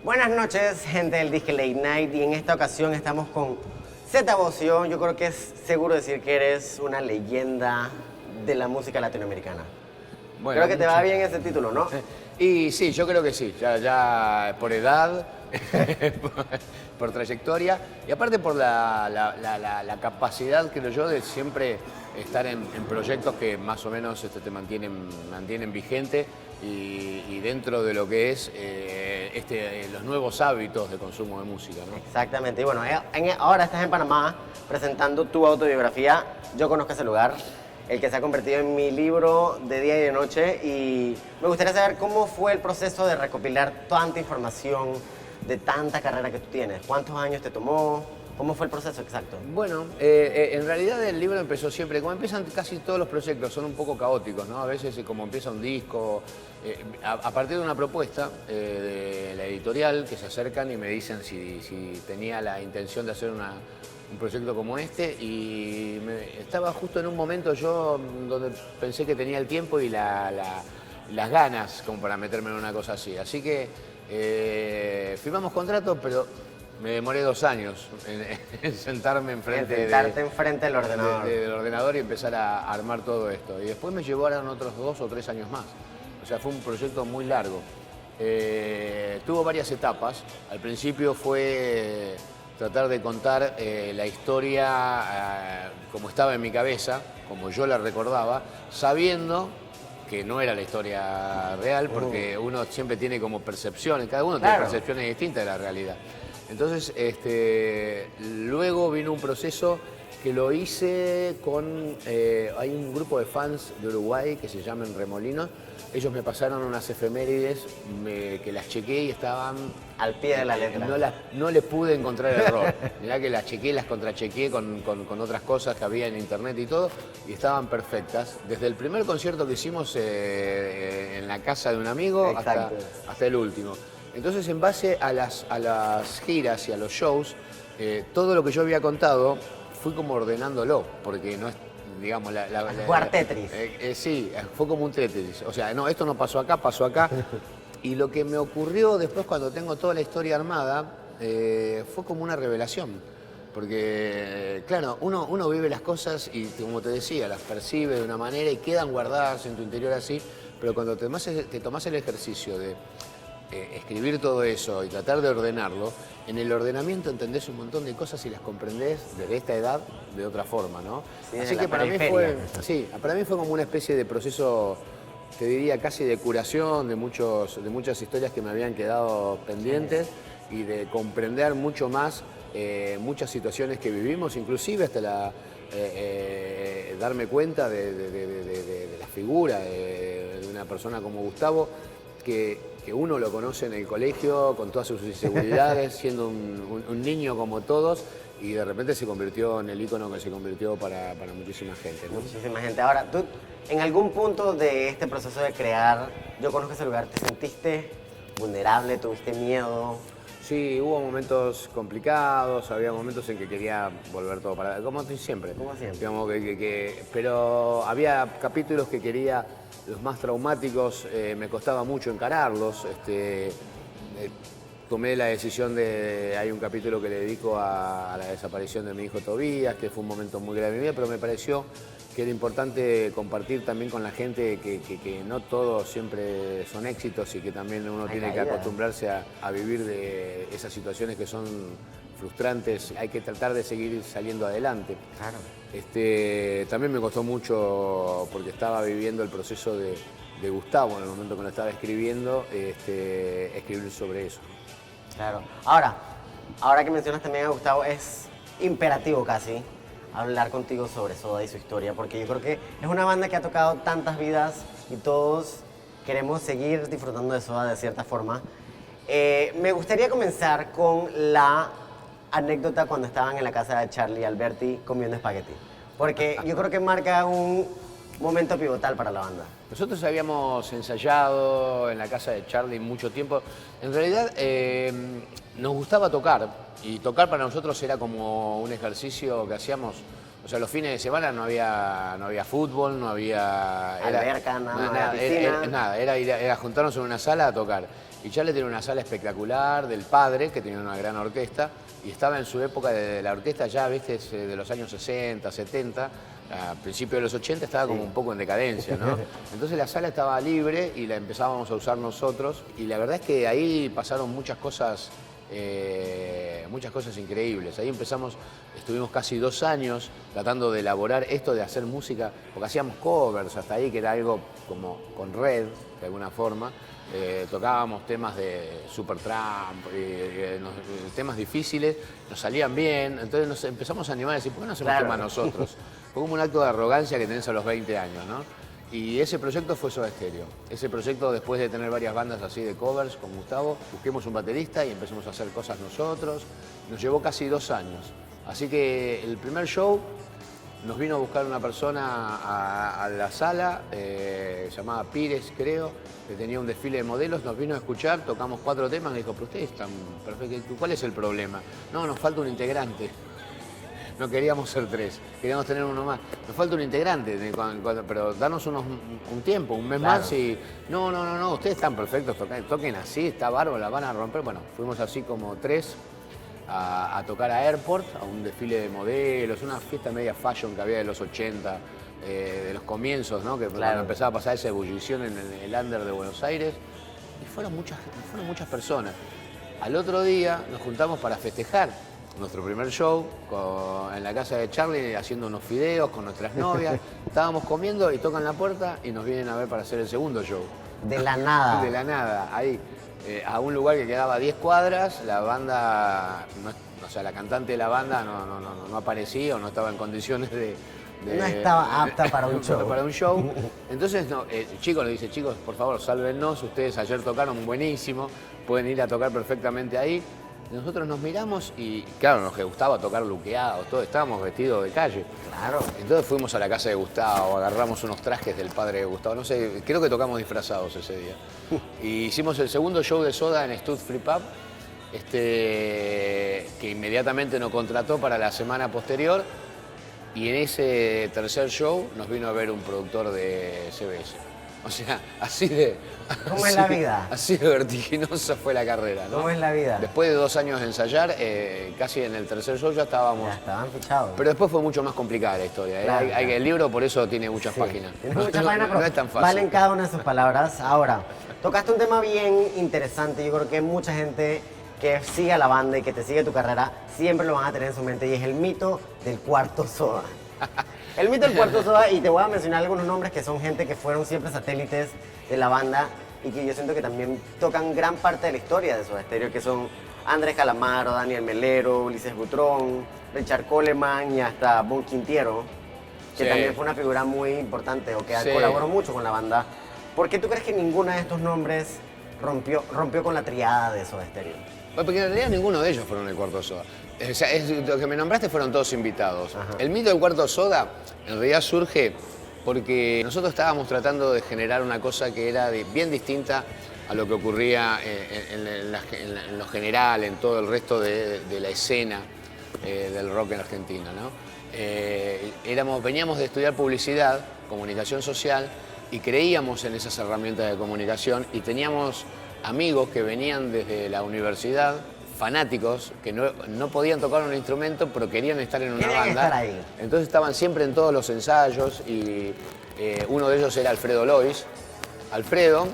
Buenas noches, gente del Disque Late Night, y en esta ocasión estamos con Zeta Bosio. Yo creo que es seguro decir que eres una leyenda de la música latinoamericana. Bueno, Creo que te va bien ese título, ¿no? Y sí, yo creo que sí, ya por edad, por trayectoria y aparte por la capacidad, creo yo, de siempre estar en proyectos que más o menos te mantienen vigente y dentro de lo que es los nuevos hábitos de consumo de música, ¿no? Exactamente. Y bueno, ahora estás en Panamá presentando tu autobiografía, Yo Conozco Ese Lugar, el que se ha convertido en mi libro de día y de noche. Y me gustaría saber cómo fue el proceso de recopilar tanta información de tanta carrera que tú tienes. ¿Cuántos años te tomó? ¿Cómo fue el proceso exacto? Bueno, en realidad el libro empezó siempre, como empiezan casi todos los proyectos, son un poco caóticos, ¿no? A veces como empieza un disco, a partir de una propuesta de la editorial que se acercan y me dicen si tenía la intención de hacer un proyecto como este, y estaba justo en un momento yo donde pensé que tenía el tiempo y las ganas como para meterme en una cosa así. Así que firmamos contrato, pero me demoré 2 años en sentarme Sentarte enfrente del ordenador. del ordenador y empezar a armar todo esto. Y después me llevaron otros 2 o 3 años más. O sea, fue un proyecto muy largo. Tuvo varias etapas. Al principio fue tratar de contar la historia como estaba en mi cabeza, como yo la recordaba, sabiendo que no era la historia real, porque uno siempre tiene como percepciones, cada uno tiene percepciones distintas de la realidad. Entonces, luego vino un proceso que lo hice con... hay un grupo de fans de Uruguay que se llaman Remolinos. Ellos me pasaron unas efemérides que las chequeé y estaban... Al pie de la letra. No les pude encontrar error. Mirá que las chequeé, las contrachequeé con otras cosas que había en internet y todo, y estaban perfectas. Desde el primer concierto que hicimos en la casa de un amigo hasta el último. Entonces, en base a las giras y a los shows, todo lo que yo había contado, fui como ordenándolo, porque no es, digamos, jugar Tetris. Sí, fue como un Tetris. O sea, no, esto no pasó acá, pasó acá. Y lo que me ocurrió después, cuando tengo toda la historia armada, fue como una revelación. Porque, claro, uno vive las cosas y, como te decía, las percibe de una manera y quedan guardadas en tu interior así, pero cuando te tomás el ejercicio de escribir todo eso y tratar de ordenarlo, en el ordenamiento entendés un montón de cosas y las comprendés desde esta edad de otra forma, ¿no? Sí, así que para mí fue como una especie de proceso, te diría casi de curación de muchas historias que me habían quedado pendientes y de comprender mucho más muchas situaciones que vivimos, inclusive hasta darme cuenta de la figura de una persona como Gustavo, que uno lo conoce en el colegio con todas sus inseguridades, siendo un niño como todos, y de repente se convirtió en el ícono que se convirtió para muchísima gente, ¿no? Muchísima gente. Ahora, tú, en algún punto de este proceso de crear Yo Conozco Ese Lugar, ¿te sentiste vulnerable? ¿Tuviste miedo? Sí, hubo momentos complicados, había momentos en que quería volver todo para... Como siempre. Como siempre. Digamos pero había capítulos que quería, los más traumáticos, me costaba mucho encararlos. Tomé la decisión hay un capítulo que le dedico a la desaparición de mi hijo Tobías, que fue un momento muy grave en mi vida, pero me pareció que era importante compartir también con la gente que no todos siempre son éxitos y que también uno tiene que acostumbrarse a vivir de esas situaciones que son frustrantes. Hay que tratar de seguir saliendo adelante. Claro. También me costó mucho porque estaba viviendo el proceso de Gustavo en el momento que lo estaba escribiendo, escribir sobre eso. Claro. Ahora que mencionas también a Gustavo, es imperativo casi hablar contigo sobre Soda y su historia, porque yo creo que es una banda que ha tocado tantas vidas y todos queremos seguir disfrutando de Soda de cierta forma. Me gustaría comenzar con la anécdota cuando estaban en la casa de Charlie Alberti comiendo espagueti, porque yo creo que marca un momento pivotal para la banda. Nosotros habíamos ensayado en la casa de Charlie mucho tiempo. En realidad nos gustaba tocar, y tocar para nosotros era como un ejercicio que hacíamos. O sea, los fines de semana no había fútbol, no había... Alberca, nada, piscina. Era juntarnos en una sala a tocar. Y Charlie tenía una sala espectacular del padre, que tenía una gran orquesta, y estaba en su época de la orquesta ya, viste, de los años 60, 70, a principios de los 80 estaba como un poco en decadencia, ¿no? Entonces la sala estaba libre y la empezábamos a usar nosotros, y la verdad es que ahí pasaron muchas cosas increíbles. Ahí estuvimos casi 2 años tratando de elaborar esto de hacer música, porque hacíamos covers hasta ahí, que era algo como con Red, de alguna forma. Tocábamos temas de Supertramp, temas difíciles, nos salían bien, entonces nos empezamos a animar a decir, ¿por qué no hacemos temas nosotros? Fue como un acto de arrogancia que tenés a los 20 años, ¿no? Y ese proyecto fue Soda Stereo. Ese proyecto, después de tener varias bandas así de covers con Gustavo, busquemos un baterista y empezamos a hacer cosas nosotros. Nos llevó casi 2 años. Así que el primer show nos vino a buscar una persona a la sala, llamada Pires, creo, que tenía un desfile de modelos, nos vino a escuchar, tocamos 4 temas, y dijo, pero ustedes están perfectos, ¿cuál es el problema? No, nos falta un integrante. No queríamos ser 3, queríamos tener uno más. Nos falta un integrante, pero danos un tiempo, un mes más y... No, ustedes están perfectos, toquen así, está bárbaro, la van a romper. Bueno, fuimos así como 3 a tocar a Airport, a un desfile de modelos, una fiesta media fashion que había de los 80, de los comienzos, ¿no? Que cuando empezaba a pasar esa ebullición en el under de Buenos Aires. Y fueron muchas personas. Al otro día nos juntamos para festejar nuestro primer show en la casa de Charlie, haciendo unos fideos con nuestras novias. Estábamos comiendo y tocan la puerta y nos vienen a ver para hacer el segundo show. De la nada. De la nada, ahí. A un lugar que quedaba a 10 cuadras, la banda, o sea, la cantante de la banda no aparecía o no estaba en condiciones no estaba apta para un show. Para un show. Entonces el chico le dice, chicos, por favor, sálvennos, ustedes ayer tocaron buenísimo, pueden ir a tocar perfectamente ahí. Nosotros nos miramos y, claro, nos gustaba tocar luqueados, todos estábamos vestidos de calle. Claro. Entonces fuimos a la casa de Gustavo, agarramos unos trajes del padre de Gustavo, no sé, creo que tocamos disfrazados ese día. Y hicimos el segundo show de Soda en Stud Free Pub, que inmediatamente nos contrató para la semana posterior. Y en ese tercer show nos vino a ver un productor de CBS. O sea, así de... ¿Cómo es la vida? Así de vertiginosa fue la carrera, ¿no? ¿Cómo es la vida? Después de 2 años de ensayar, casi en el tercer show ya estábamos... Ya estaban fichados. Pero después fue mucho más complicada la historia. Claro, El libro por eso tiene muchas páginas. Tiene muchas páginas, pero no es tan fácil. valen cada una de sus palabras. Ahora, tocaste un tema bien interesante. Yo creo que mucha gente que sigue a la banda y que te sigue tu carrera siempre lo van a tener en su mente, y es el mito del Cuarto Soda. El mito del Cuarto Soda, y te voy a mencionar algunos nombres que son gente que fueron siempre satélites de la banda y que yo siento que también tocan gran parte de la historia de Soda Stereo, que son Andrés Calamaro, Daniel Melero, Ulises Butrón, Richard Coleman y hasta Bon Quintiero, que también fue una figura muy importante o que colaboró mucho con la banda. ¿Por qué tú crees que ninguno de estos nombres rompió con la triada de Soda Stereo? Bueno, porque en realidad ninguno de ellos fueron el Cuarto Soda. O sea, lo que me nombraste fueron todos invitados. Ajá. El mito del Cuarto Soda en realidad surge porque nosotros estábamos tratando de generar una cosa que era bien distinta a lo que ocurría en lo general, en todo el resto de la escena del rock en Argentina, ¿no? Veníamos de estudiar publicidad, comunicación social, y creíamos en esas herramientas de comunicación, y teníamos amigos que venían desde la universidad, fanáticos, que no podían tocar un instrumento, pero querían estar en una banda. Estar ahí. Entonces estaban siempre en todos los ensayos, y uno de ellos era Alfredo Lois. Alfredo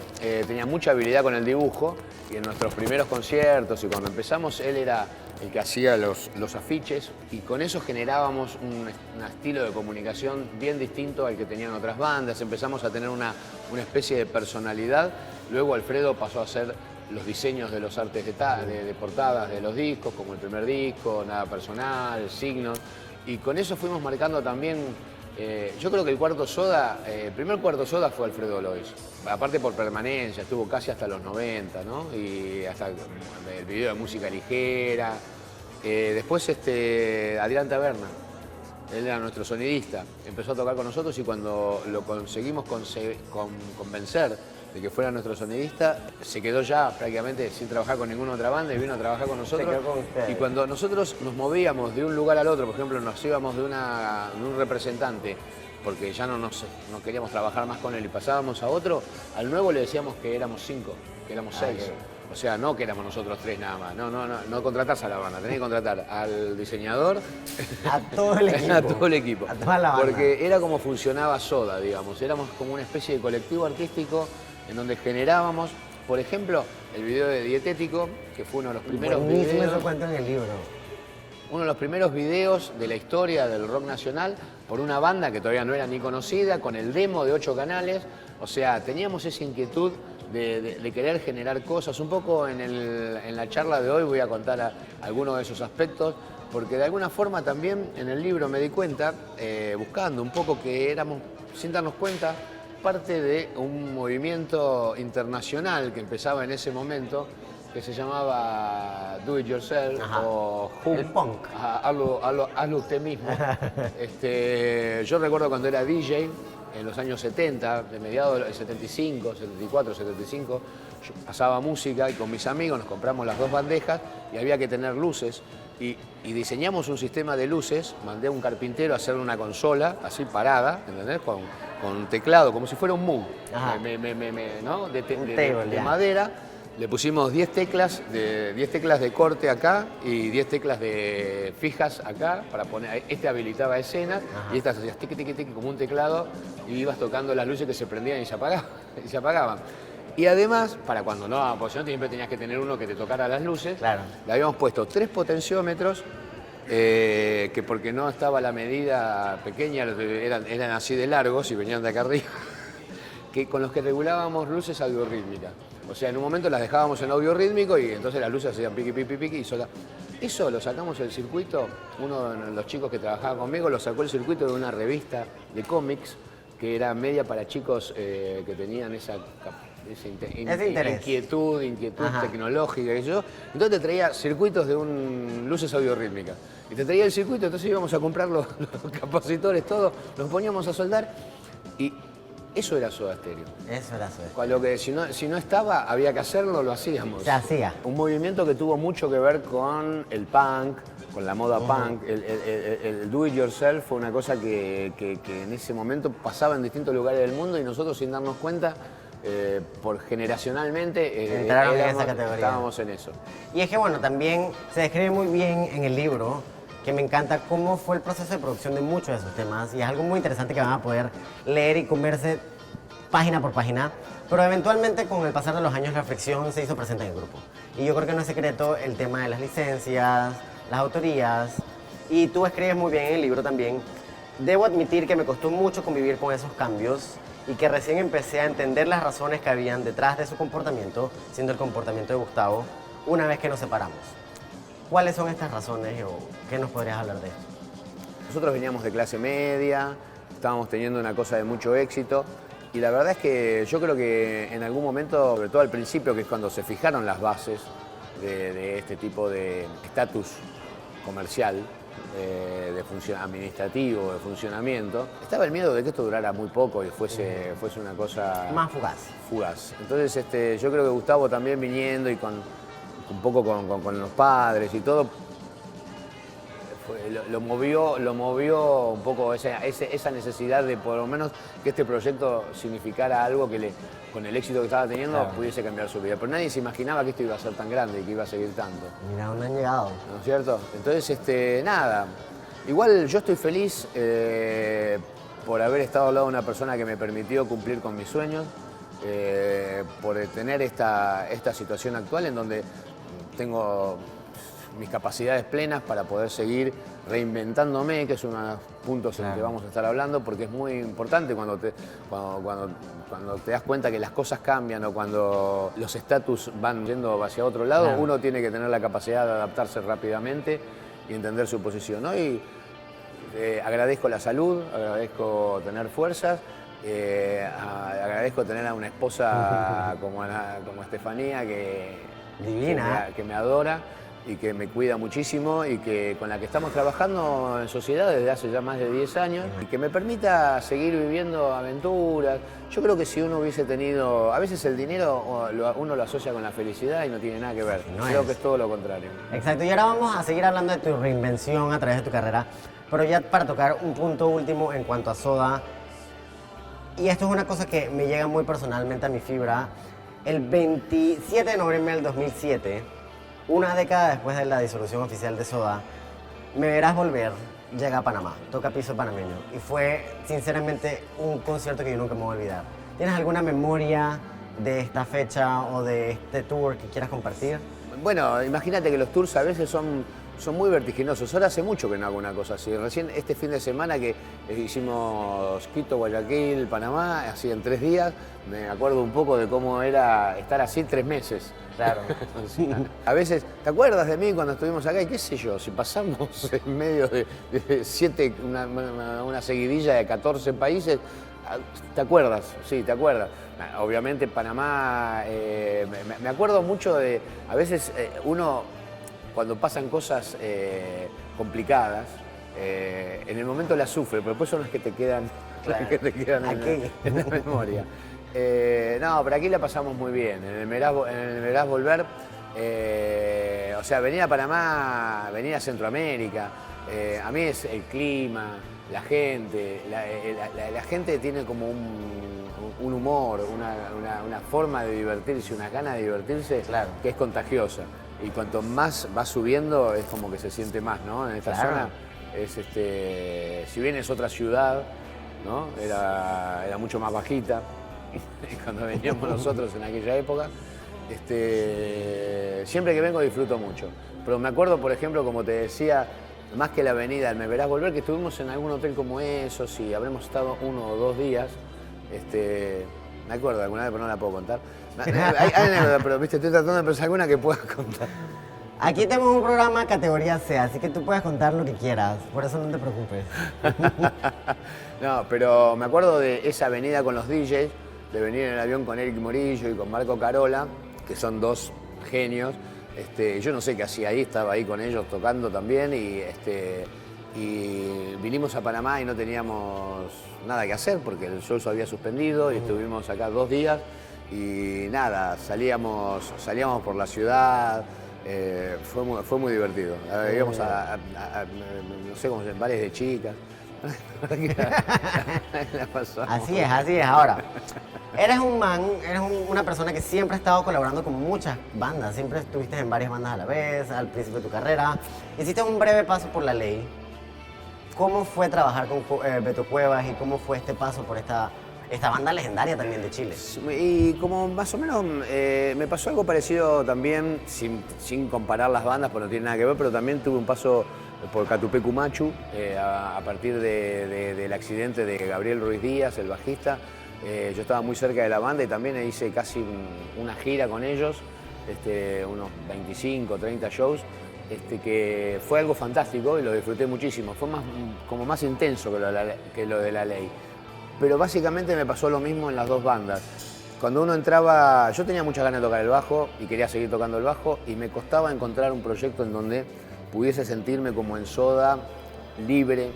tenía mucha habilidad con el dibujo, y en nuestros primeros conciertos y cuando empezamos, él era el que hacía los afiches, y con eso generábamos un estilo de comunicación bien distinto al que tenían otras bandas. Empezamos a tener una especie de personalidad. Luego Alfredo pasó a hacer los diseños de los artes de portadas de los discos, como el primer disco, Nada Personal, Signos, y con eso fuimos marcando también. Yo creo que el Cuarto Soda, el primer Cuarto Soda fue Alfredo Lois, aparte por permanencia, estuvo casi hasta los 90, ¿no? Y hasta el video de Música Ligera. Después Adrián Taberna, él era nuestro sonidista, empezó a tocar con nosotros, y cuando lo conseguimos convencer de que fuera nuestro sonidista, se quedó ya prácticamente sin trabajar con ninguna otra banda y vino a trabajar con nosotros. Se quedó con ustedes. Y cuando nosotros nos movíamos de un lugar al otro, por ejemplo, nos íbamos de un representante, porque ya no queríamos trabajar más con él y pasábamos a otro, al nuevo le decíamos que éramos 5, que éramos 6. O sea, no que éramos nosotros tres nada más. No contratás a la banda, tenés que contratar al diseñador, A todo el equipo. a todo el equipo. A toda la banda. Porque era como funcionaba Soda, digamos. Éramos como una especie de colectivo artístico en donde generábamos, por ejemplo, el video de Dietético, que fue uno de los primeros Buenísimo, videos. eso cuento en el libro. Uno de los primeros videos de la historia del rock nacional por una banda que todavía no era ni conocida, con el demo de 8 canales. O sea, teníamos esa inquietud de querer generar cosas. Un poco en la charla de hoy voy a contar algunos de esos aspectos, porque de alguna forma también en el libro me di cuenta, buscando un poco, que éramos, sin darnos cuenta, parte de un movimiento internacional que empezaba en ese momento, que se llamaba Do It Yourself. Ajá. O El punk. Hazlo usted mismo. Yo recuerdo cuando era DJ, en los años 70, de mediados del 75, 74, 75, yo pasaba música y con mis amigos nos compramos las 2 bandejas y había que tener luces. Y diseñamos un sistema de luces, mandé a un carpintero a hacer una consola así parada, ¿entendés? Con un teclado, como si fuera un Moog, ¿no? de madera. Le pusimos 10 teclas de corte acá y 10 teclas de fijas acá para poner. Este habilitaba escenas. Ajá. Y estas hacías tiqui, tiqui, tiqui, como un teclado, y ibas tocando las luces que se prendían y se apagaban. Y además, para cuando no, porque siempre tenías que tener uno que te tocara las luces, claro, le habíamos puesto 3 potenciómetros, que porque no estaba la medida pequeña, eran así de largos y venían de acá arriba, con los que regulábamos luces audiorítmicas. O sea, en un momento las dejábamos en audio rítmico y entonces las luces hacían piqui, piqui, piqui y sola. Eso lo sacamos del circuito, uno de los chicos que trabajaba conmigo lo sacó el circuito de una revista de cómics que era media para chicos que tenían esa inquietud tecnológica y yo. Entonces te traía circuitos de luces audiorítmicas. Y te traía el circuito, entonces íbamos a comprar los capacitores, todos, los poníamos a soldar y eso era Soda Stereo. Eso era Soda Stereo. Con lo que si no estaba, había que hacerlo, lo hacíamos. Se hacía. Un movimiento que tuvo mucho que ver con el punk, con la moda punk. El do it yourself fue una cosa que en ese momento pasaba en distintos lugares del mundo y nosotros, sin darnos cuenta, generacionalmente entraron en esa categoría. Estábamos en eso. Y es que bueno, también se describe muy bien en el libro, que me encanta cómo fue el proceso de producción de muchos de esos temas, y es algo muy interesante que van a poder leer y comerse página por página, pero eventualmente con el pasar de los años la fricción se hizo presente en el grupo. Y yo creo que no es secreto el tema de las licencias, las autorías, y tú escribes muy bien en el libro también. Debo admitir que me costó mucho convivir con esos cambios y que recién empecé a entender las razones que habían detrás de su comportamiento, siendo el comportamiento de Gustavo, una vez que nos separamos. ¿Cuáles son estas razones o qué nos podrías hablar de esto? Nosotros veníamos de clase media, estábamos teniendo una cosa de mucho éxito y la verdad es que yo creo que en algún momento, sobre todo al principio, que es cuando se fijaron las bases de este tipo de estatus comercial, administrativo, de funcionamiento, estaba el miedo de que esto durara muy poco y fuese una cosa... Más fugaz. Fugaz. Entonces yo creo que Gustavo también viniendo y un poco con los padres y todo, lo movió un poco esa necesidad de por lo menos que este proyecto significara algo que con el éxito que estaba teniendo, claro, pudiese cambiar su vida. Pero nadie se imaginaba que esto iba a ser tan grande y que iba a seguir tanto. Mira, aún han llegado. ¿No es cierto? Entonces, nada, igual yo estoy feliz por haber estado al lado de una persona que me permitió cumplir con mis sueños, por tener esta situación actual en donde tengo mis capacidades plenas para poder seguir reinventándome, que es uno de los puntos en los que vamos a estar hablando, porque es muy importante cuando te das cuenta que las cosas cambian o cuando los estatus van yendo hacia otro lado, claro, uno tiene que tener la capacidad de adaptarse rápidamente y entender su posición. Hoy agradezco la salud, agradezco tener fuerzas, agradezco tener a una esposa como Estefanía, divina, que me adora y que me cuida muchísimo y con la que estamos trabajando en sociedad desde hace ya más de 10 años y que me permita seguir viviendo aventuras. Yo creo que si uno hubiese tenido... A veces el dinero uno lo asocia con la felicidad y no tiene nada que ver. Creo que es todo lo contrario. Exacto, y ahora vamos a seguir hablando de tu reinvención a través de tu carrera, pero ya para tocar un punto último en cuanto a Soda, y esto es una cosa que me llega muy personalmente a mi fibra. El 27 de noviembre del 2007, una década después de la disolución oficial de Soda, Me Verás Volver llega a Panamá, toca piso panameño. Y fue, sinceramente, un concierto que yo nunca me voy a olvidar. ¿Tienes alguna memoria de esta fecha o de este tour que quieras compartir? Bueno, imagínate que los tours a veces son muy vertiginosos. Ahora hace mucho que no hago una cosa así. Recién este fin de semana que hicimos Quito, Guayaquil, Panamá, así en 3 días, me acuerdo un poco de cómo era estar así 3 meses. Claro. A veces, ¿te acuerdas de mí cuando estuvimos acá? Y qué sé yo, si pasamos en medio de 7, una seguidilla de 14 países, ¿te acuerdas? Sí, te acuerdas. Obviamente Panamá, me acuerdo mucho de, a veces uno, cuando pasan cosas complicadas, en el momento las sufre, pero después son las que te quedan, Claro. las que te quedan en la memoria. No, pero aquí la pasamos muy bien. En el Me Verás Volver, o sea, venir a Panamá, venir a Centroamérica, a mí es el clima, la gente, la gente tiene como un humor, una forma de divertirse, una gana de divertirse, Claro. que es contagiosa. Y cuanto más va subiendo, es como que se siente más, ¿no? En esta Claro. zona, si bien es otra ciudad, ¿no? Era mucho más bajita cuando veníamos nosotros en aquella época. Siempre que vengo disfruto mucho. Pero me acuerdo, por ejemplo, como te decía, más que la avenida del Me Verás Volver, que estuvimos en algún hotel como esos y habremos estado 1 o 2 días. Me acuerdo alguna vez, pero no la puedo contar. Hay anécdota, pero viste, estoy tratando de pensar alguna que pueda contar. Aquí tenemos un programa categoría C, así que tú puedes contar lo que quieras, por eso no te preocupes. No, pero me acuerdo de esa avenida con los DJs, de venir en el avión con Eric Morillo y con Marco Carola, que son 2 genios. Yo no sé qué hacía ahí, estaba ahí con ellos tocando también y vinimos a Panamá y no teníamos nada que hacer porque el show se había suspendido y estuvimos acá 2 días y nada, salíamos por la ciudad. Fue muy divertido. Íbamos no sé cómo se llaman, bares de chicas. La pasamos. Así es. Ahora, eres un man, una persona que siempre ha estado colaborando con muchas bandas, siempre estuviste en varias bandas a la vez, al principio de tu carrera. Hiciste un breve paso por La Ley. ¿Cómo fue trabajar con Beto Cuevas y cómo fue este paso por esta banda legendaria también de Chile? Y como más o menos me pasó algo parecido también, sin comparar las bandas, porque no tiene nada que ver, pero también tuve un paso por Catupecu Machu, a partir del accidente de Gabriel Ruiz Díaz, el bajista. Yo estaba muy cerca de la banda y también hice casi una gira con ellos, unos 25, 30 shows, que fue algo fantástico y lo disfruté muchísimo. Fue como más intenso que lo de La Ley. Pero básicamente me pasó lo mismo en las 2 bandas. Cuando uno entraba, yo tenía muchas ganas de tocar el bajo y quería seguir tocando el bajo y me costaba encontrar un proyecto en donde pudiese sentirme como en Soda, libre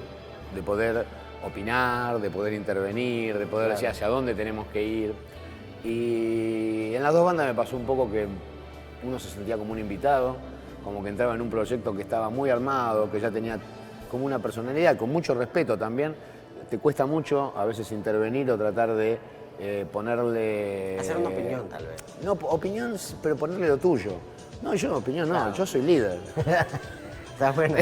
de poder opinar, de poder intervenir, de poder decir hacia dónde tenemos que ir. Y en las 2 bandas me pasó un poco que uno se sentía como un invitado, como que entraba en un proyecto que estaba muy armado, que ya tenía como una personalidad, con mucho respeto también. Te cuesta mucho a veces intervenir o tratar de ponerle... Hacer una opinión, tal vez. No, opinión, pero ponerle lo tuyo. No, yo opinión no, claro. Yo soy líder. Está bueno.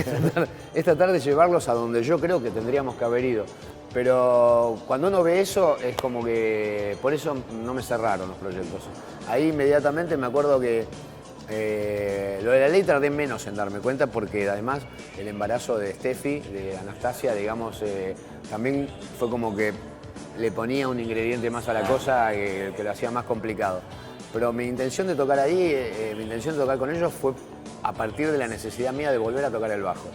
Es tratar de llevarlos a donde yo creo que tendríamos que haber ido. Pero cuando uno ve eso, es como que... Por eso no me cerraron los proyectos. Ahí inmediatamente me acuerdo que lo de La Ley tardé menos en darme cuenta porque además el embarazo de Steffi, de Anastasia, digamos, también fue como que le ponía un ingrediente más a la cosa que lo hacía más complicado. Pero mi intención de tocar ahí, mi intención de tocar con ellos fue a partir de la necesidad mía de volver a tocar el bajo.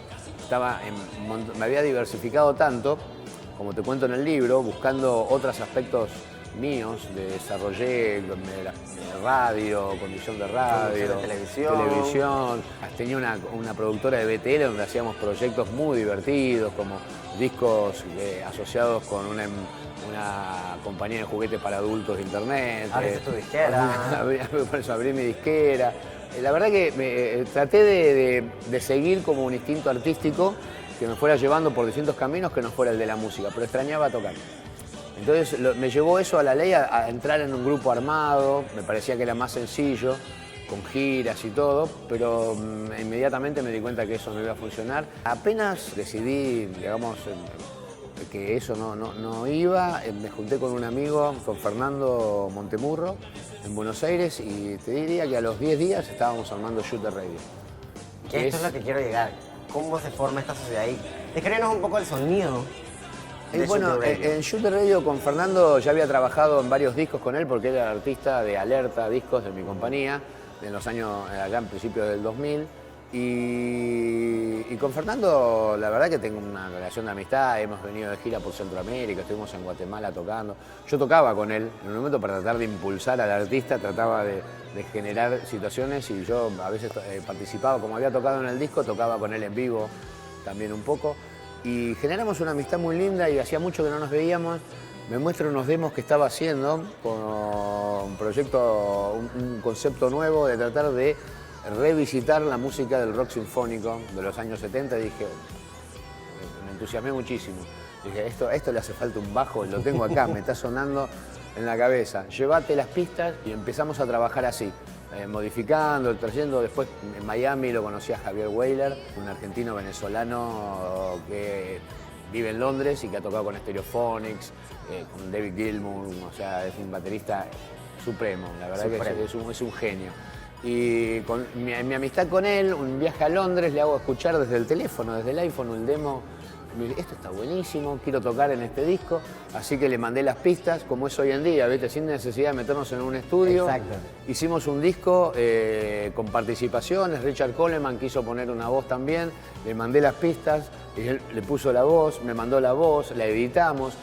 Me había diversificado tanto, como te cuento en el libro, buscando otros aspectos míos, desarrollé radio, conducción de radio, televisión. Tenía una productora de BTL donde hacíamos proyectos muy divertidos, como discos asociados con una compañía de juguetes para adultos de internet. Abriste tu disquera. Por eso abrí mi disquera. La verdad que traté de seguir como un instinto artístico que me fuera llevando por distintos caminos que no fuera el de la música, pero extrañaba tocar. Entonces me llevó eso a la ley a entrar en un grupo armado, me parecía que era más sencillo, con giras y todo, pero inmediatamente me di cuenta que eso no iba a funcionar. Apenas decidí, digamos, que eso no iba, me junté con un amigo, con Fernando Montemurro, en Buenos Aires, y te diría que a los 10 días estábamos armando Shooter Radio. Que esto es lo que quiero llegar. ¿Cómo se forma esta sociedad ahí? Descríbenos un poco el sonido. Bueno, en Shooter Radio con Fernando ya había trabajado en varios discos con él porque él era artista de Alerta Discos de mi compañía, en los años, allá en principios del 2000. Y con Fernando la verdad que tengo una relación de amistad, hemos venido de gira por Centroamérica, estuvimos en Guatemala tocando. Yo tocaba con él, en un momento para tratar de impulsar al artista, trataba de generar situaciones y yo a veces participaba, como había tocado en el disco, tocaba con él en vivo también un poco. Y generamos una amistad muy linda y hacía mucho que no nos veíamos. Me muestra unos demos que estaba haciendo con un proyecto, un concepto nuevo de tratar de revisitar la música del rock sinfónico de los años 70 y dije, me entusiasmé muchísimo. Dije, esto le hace falta un bajo, lo tengo acá, me está sonando en la cabeza. Llévate las pistas y empezamos a trabajar así. Modificando, trayendo. Después en Miami lo conocí a Javier Weyler, un argentino venezolano que vive en Londres y que ha tocado con Stereophonics, con David Gilmour, o sea, es un baterista supremo, la verdad que es un genio. Y con mi amistad con él, un viaje a Londres, le hago escuchar desde el teléfono, desde el iPhone, un demo. Me dice, esto está buenísimo, quiero tocar en este disco, así que le mandé las pistas, como es hoy en día, ¿viste? Sin necesidad de meternos en un estudio. Exacto. Hicimos un disco con participaciones, Richard Coleman quiso poner una voz también, le mandé las pistas, y él le puso la voz, me mandó la voz, la editamos.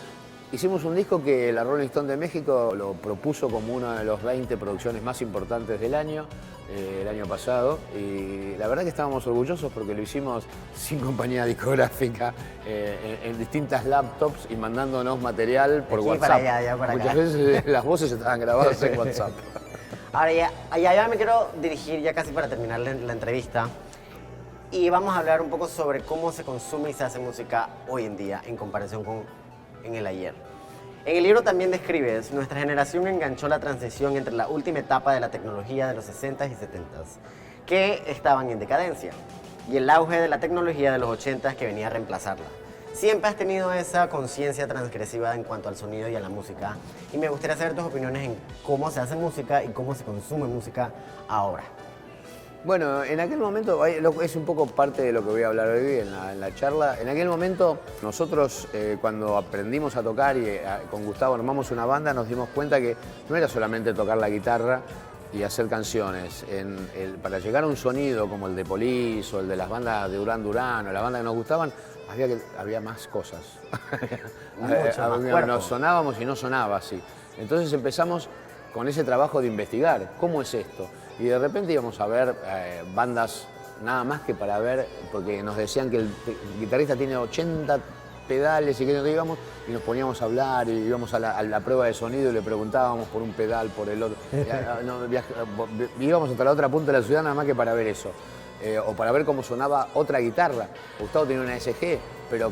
Hicimos un disco que la Rolling Stone de México lo propuso como una de las 20 producciones más importantes del año, el año pasado, y la verdad que estábamos orgullosos porque lo hicimos sin compañía discográfica, en distintas laptops y mandándonos material por Aquí WhatsApp. para allá para Muchas acá. veces las voces estaban grabadas en WhatsApp. Ahora ya me quiero dirigir ya casi para terminar la entrevista y vamos a hablar un poco sobre cómo se consume y se hace música hoy en día en comparación con en el ayer. En el libro también describes, nuestra generación enganchó la transición entre la última etapa de la tecnología de los 60s y 70s, que estaban en decadencia, y el auge de la tecnología de los 80s que venía a reemplazarla. Siempre has tenido esa conciencia transgresiva en cuanto al sonido y a la música, y me gustaría saber tus opiniones en cómo se hace música y cómo se consume música ahora. Bueno, en aquel momento, es un poco parte de lo que voy a hablar hoy en la charla. En aquel momento, nosotros cuando aprendimos a tocar y con Gustavo armamos una banda, nos dimos cuenta que no era solamente tocar la guitarra y hacer canciones. Para llegar a un sonido como el de Police o el de las bandas de Duran Duran o la banda que nos gustaban, había más cosas. Nos sonábamos y no sonaba así. Entonces empezamos con ese trabajo de investigar, ¿cómo es esto? Y de repente íbamos a ver bandas nada más que para ver, porque nos decían que el guitarrista tiene 80 pedales y que íbamos y nos poníamos a hablar y íbamos a la prueba de sonido y le preguntábamos por un pedal, por el otro. Íbamos hasta la otra punta de la ciudad nada más que para ver eso. O para ver cómo sonaba otra guitarra. Gustavo tenía una SG, pero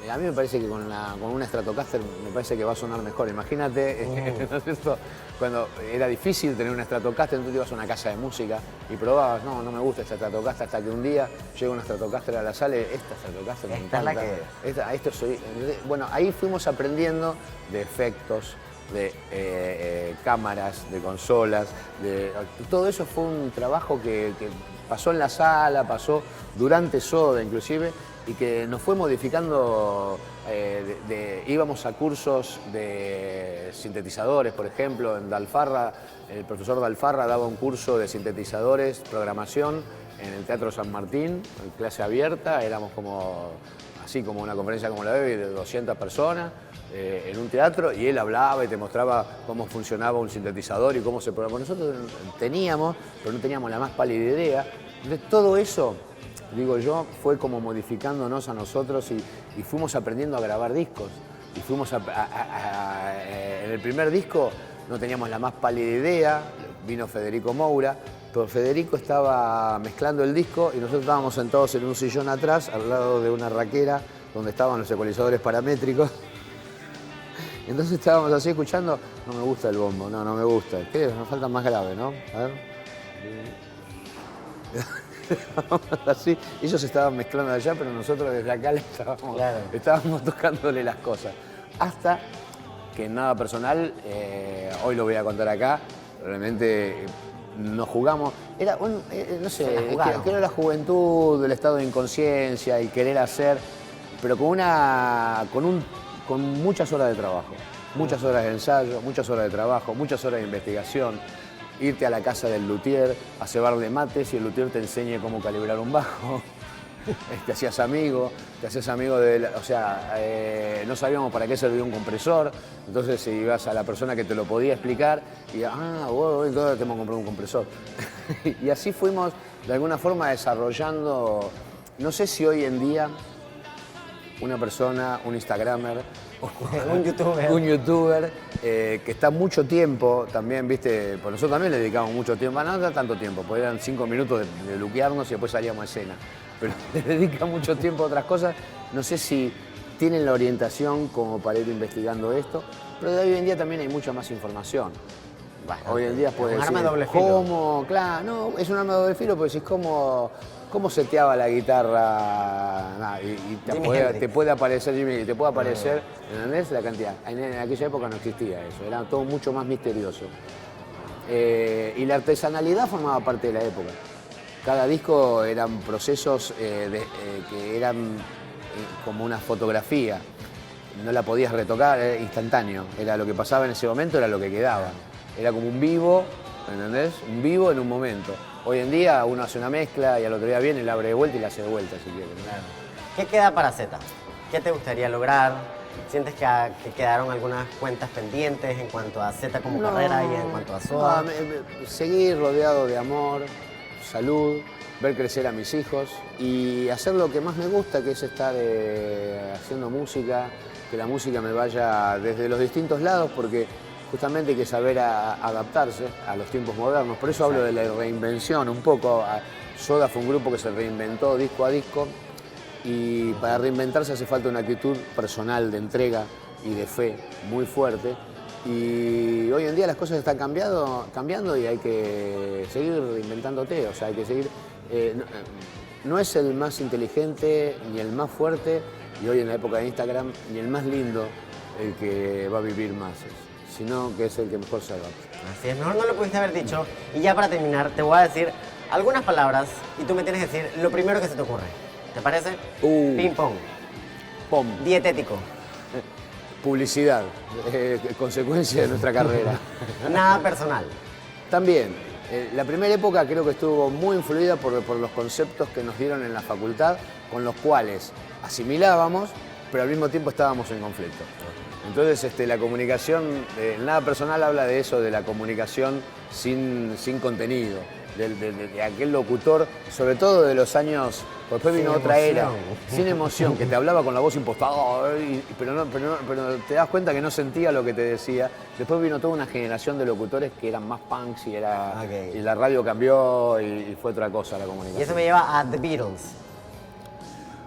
a mí me parece que con una Stratocaster me parece que va a sonar mejor. Imagínate, ¿no es esto? Cuando era difícil tener una Stratocaster, entonces ibas a una casa de música y probabas, no me gusta esta Stratocaster, hasta que un día llega una Stratocaster a la sala y esta Stratocaster me encanta. Esta es la que... Bueno, ahí fuimos aprendiendo de efectos, de cámaras, de consolas, todo eso fue un trabajo que pasó en la sala, pasó durante Soda inclusive, y que nos fue modificando, íbamos a cursos de sintetizadores, por ejemplo, en Dalfarra, el profesor Dalfarra daba un curso de sintetizadores, programación, en el Teatro San Martín, en clase abierta, éramos así como una conferencia como la de hoy, de 200 personas, en un teatro, y él hablaba y te mostraba cómo funcionaba un sintetizador y cómo se programaba. Nosotros teníamos, pero no teníamos la más pálida idea. Entonces todo eso, digo yo, fue como modificándonos a nosotros y fuimos aprendiendo a grabar discos. Y fuimos en el primer disco no teníamos la más pálida idea, vino Federico Moura, pero Federico estaba mezclando el disco y nosotros estábamos sentados en un sillón atrás, al lado de una raquera, donde estaban los ecualizadores paramétricos. Entonces estábamos así escuchando, no me gusta el bombo, no me gusta. ¿Qué? Nos falta más grave, ¿no? A ver. Así, ellos estaban mezclando allá, pero nosotros desde acá estábamos tocándole las cosas. Hasta que nada personal, hoy lo voy a contar acá, realmente nos jugamos. Era no sé, que era la juventud, el estado de inconsciencia y querer hacer, pero con muchas horas de trabajo, muchas horas de ensayo, muchas horas de trabajo, muchas horas de investigación. Irte a la casa del luthier a cebarle mates y el luthier te enseñe cómo calibrar un bajo. Te hacías amigo o sea, no sabíamos para qué servía un compresor, entonces ibas a la persona que te lo podía explicar y bueno, entonces tenemos que comprar un compresor. Y así fuimos de alguna forma desarrollando, no sé si hoy en día una persona, un instagramer, un youtuber que está mucho tiempo también, viste, pues nosotros también le dedicamos mucho tiempo, no da tanto tiempo, porque eran 5 minutos de luquearnos y después salíamos a escena, pero le dedica mucho tiempo a otras cosas. No sé si tienen la orientación como para ir investigando esto, pero de hoy en día también hay mucha más información. Bastante. Hoy en día puedes decir, un arma de doble filo. Claro, no, es un arma de doble filo, porque decís cómo seteaba la guitarra, y te puede aparecer Jimmy, te puede aparecer, ¿entendés? La cantidad. En aquella época no existía eso, era todo mucho más misterioso. Y la artesanalidad formaba parte de la época. Cada disco eran procesos que eran como una fotografía, no la podías retocar, era instantáneo, era lo que pasaba en ese momento, era lo que quedaba. Era como un vivo, ¿entendés? Un vivo en un momento. Hoy en día uno hace una mezcla y al otro día viene y la abre de vuelta y la hace de vuelta si quiere. Claro. ¿Qué queda para Z? ¿Qué te gustaría lograr? ¿Sientes que quedaron algunas cuentas pendientes en cuanto a Z como carrera y en cuanto a Soda? Seguir rodeado de amor, salud, ver crecer a mis hijos y hacer lo que más me gusta, que es estar haciendo música, que la música me vaya desde los distintos lados, porque justamente hay que saber adaptarse a los tiempos modernos. Por eso hablo de la reinvención un poco. Soda fue un grupo que se reinventó disco a disco y para reinventarse hace falta una actitud personal de entrega y de fe muy fuerte. Y hoy en día las cosas están cambiando y hay que seguir reinventándote. O sea, hay que seguir... no es el más inteligente ni el más fuerte, y hoy en la época de Instagram, ni el más lindo el que va a vivir más, sino que es el que mejor se adapta. Así es, mejor no lo pudiste haber dicho. Y ya para terminar, te voy a decir algunas palabras y tú me tienes que decir lo primero que se te ocurre. ¿Te parece? Ping pong. Pom. Dietético. Publicidad, consecuencia de nuestra carrera. Nada personal. También, la primera época creo que estuvo muy influida por los conceptos que nos dieron en la facultad, con los cuales asimilábamos, pero al mismo tiempo estábamos en conflicto. Entonces la comunicación, nada personal habla de eso, de la comunicación sin contenido, de aquel locutor, sobre todo de los años, después vino otra era, sin emoción, que te hablaba con la voz impostada, pero te das cuenta que no sentía lo que te decía. Después vino toda una generación de locutores que eran más punks y la radio cambió y fue otra cosa la comunicación. Y eso me lleva a The Beatles.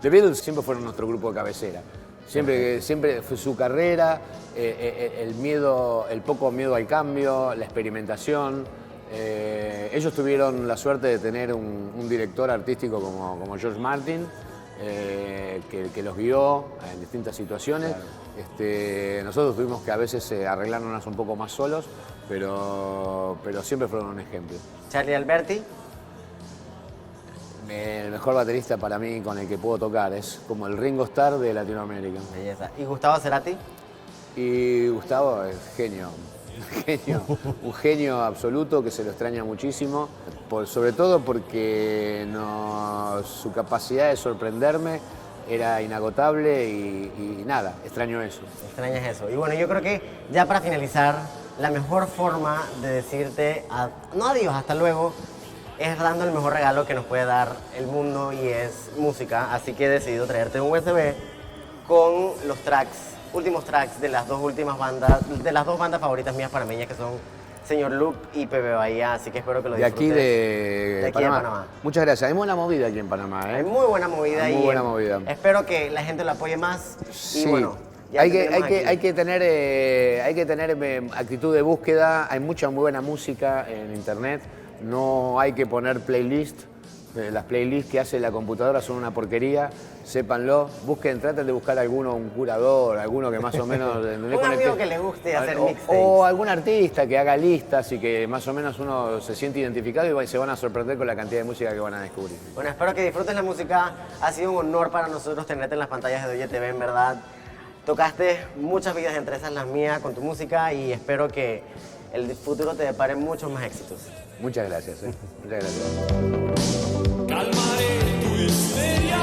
The Beatles siempre fueron nuestro grupo de cabecera. Siempre fue su carrera, el poco miedo al cambio, la experimentación. Ellos tuvieron la suerte de tener un director artístico como George Martin, que los guió en distintas situaciones. Claro. Nosotros tuvimos que a veces arreglárnoslas un poco más solos, pero siempre fueron un ejemplo. Charlie Alberti. El mejor baterista para mí con el que puedo tocar, es como el Ringo Starr de Latinoamérica. Belleza. ¿Y Gustavo Cerati? Y Gustavo es un genio absoluto que se lo extraña muchísimo, sobre todo porque su capacidad de sorprenderme era inagotable y nada, extraño eso. Extrañas eso. Y bueno, yo creo que ya para finalizar, la mejor forma de decirte, no adiós, hasta luego, es dando el mejor regalo que nos puede dar el mundo y es música. Así que he decidido traerte un USB con los últimos tracks de las dos bandas favoritas mías panameñas, que son Señor Loop y Pepe Bahía. Así que espero que lo disfrutes. De aquí de Panamá. Muchas gracias. Hay buena movida aquí en Panamá, ¿eh? Hay muy buena movida. Muy buena movida. Espero que la gente lo apoye más. Sí. Y bueno, Ya Hay te que, hay, tenemos que, aquí. hay que tener actitud de búsqueda, hay mucha muy buena música en internet, no hay que poner playlist, las playlists que hace la computadora son una porquería, sépanlo, traten de buscar alguno, un curador, alguno que más o menos... Un amigo que le guste hacer mixtapes. O algún artista que haga listas y que más o menos uno se siente identificado y se van a sorprender con la cantidad de música que van a descubrir. Bueno, espero que disfrutes la música. Ha sido un honor para nosotros tenerte en las pantallas de Oye TV, en verdad. Tocaste muchas vidas, entre esas las mías, con tu música y espero que el futuro te depare muchos más éxitos. Muchas gracias. Muchas gracias. Calmaré tu histeria.